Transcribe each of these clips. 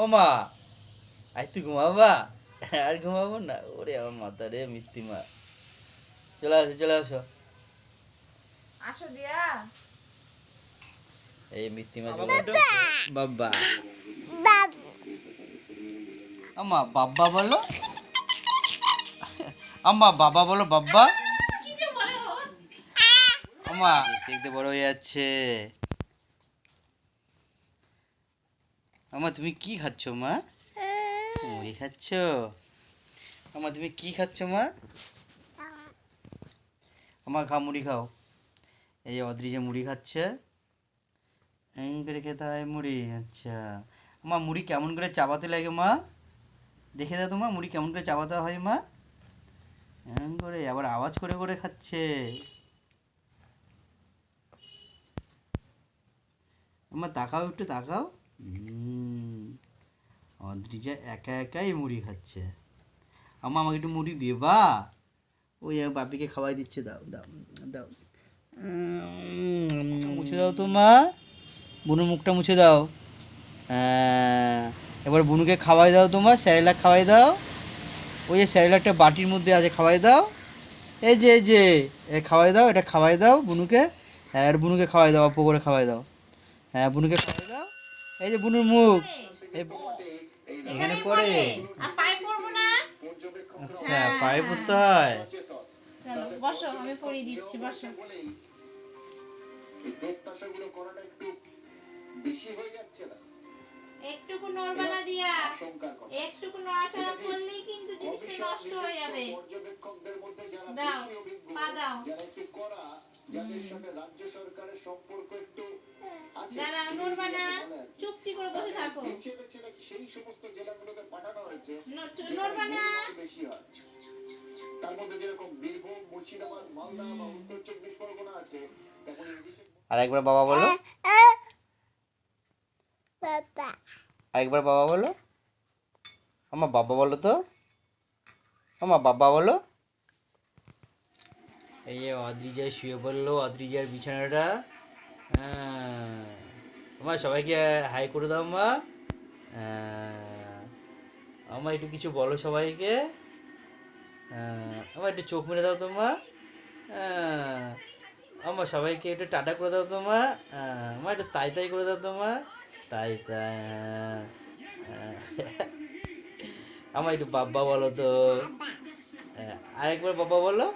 ও মা, আজ তুই ঘুমাবা? আর ঘুমাবো না? ওরে আমার মাথা রে মিথ্যি মা, চলে আসো চলে আসো। আসো দিয়া। এই মিথ্যি মা চলে আসো। বাবা আম্মা বাবা বলো, আম্মা বাবা বলো বাবা। আম্মা দেখতে বড় হয়ে যাচ্ছে। আম্মা তুমি কি খাচ্ছ মা? মুড়ি খাচ্ছ? আম্মা তুমি কি খাচ্ছ মা? আম্মা খাও, মুড়ি খাও। এই যে অদ্রি যে মুড়ি খাচ্ছে, এমন করে খেতে হয় মুড়ি। আচ্ছা মা, মুড়ি কেমন করে চাবাতে লাগে মা? দেখে দাও তো মা, মুড়ি কেমন করে চাবাতে হয় মা? এমন করে আবার আওয়াজ করে করে খাচ্ছে। আমার তাকাও, একটু তাকাও। অদ্রিজা একা একাই মুড়ি খাচ্ছে। আম্মা আমাকে একটু মুড়ি দেবা? ওই বাপিকে খাওয়াই দিচ্ছে, দাও দাও দাও। মুছে দাও তো মা, বুনুর মুখটা মুছে দাও। এবার বুনুকে খাওয়াই দাও, তোমার স্যারেলাক খাওয়াই দাও। ওই যে স্যারেলাকটা বাটির মধ্যে আছে, খাওয়াই দাও। এই যে খাওয়াই দাও, এটা খাওয়াই দাও বুনুকে। হ্যাঁ, আর বুনুকে খাওয়াই দাও, অল্প করে খাওয়াই দাও। হ্যাঁ, বুনুকে খাওয়াই দাও। এই যে বুনুর মুখ এখানে পড়ে। আচ্ছা, পায়ে পড়তে হয়। চলো বসো, আমি পরিয়ে দিচ্ছি, বসো। একটুকু নড়বা না দিয়া, একটুকু নড়াচড়া করলেই কিন্তু জিনিসটা নষ্ট হয়ে যাবে। দাও, পা দাও। দাঁড়াও, নড়বা না, চুপটি করে বসে থাকো। নড়বা না। আর একবার বাবা বলো, আরেকবার বাবা বলো। আমার বাবা বলো তো, আমার বাবা বলো। এই যে অদ্রিজা শুয়ে পড়লো, অদ্রিজার বিছানাটা। হ্যাঁ, আমার সবাইকে হাই করে দাও মা। আমার একটু কিছু বলো সবাইকে। আমার একটু চোখ মেরে দাও তো মা। আমার সবাইকে একটু টাটা করে দাও তো মা। আমার একটু তাই তাই করে দাও তো মা। তাই তাই। আমার একটু বাবা বলো তো। আরেকবার বাবা বলো।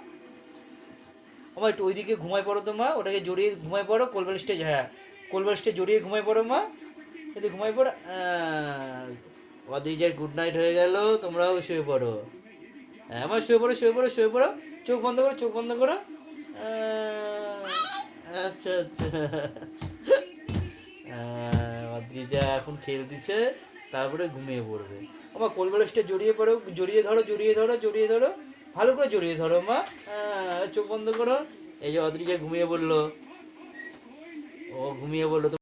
আমার একটু ওইদিকে ঘুমায় পড়ো তো মা, ওটাকে জড়িয়ে ঘুমায় পড়ো, কোলবাল স্টেজ। হ্যাঁ, কোলবাল স্টেজ জড়িয়ে ঘুমায় পড়ো মা। এতে ঘুমায় পড়ো। অদ্রিজার গুড নাইট হয়ে গেল, তোমরাও শুয়ে পড়ো। হ্যাঁ, আমার শুয়ে পড়ো শুয়ে পড়ো শুয়ে পড়ো। চোখ বন্ধ করো, চোখ বন্ধ করো। আচ্ছা আচ্ছা। অদ্রিজা এখন খেলতেছে, তারপরে ঘুমিয়ে পড়বে। আমার কোলবালিশটা জড়িয়ে পড়ো, জড়িয়ে ধরো জড়িয়ে ধরো জড়িয়ে ধরো, ভালো করে জড়িয়ে ধরো মা। চোখ বন্ধ করো। এই যে অদ্রিজা ঘুমিয়ে পড়লো, ও ঘুমিয়ে পড়লো।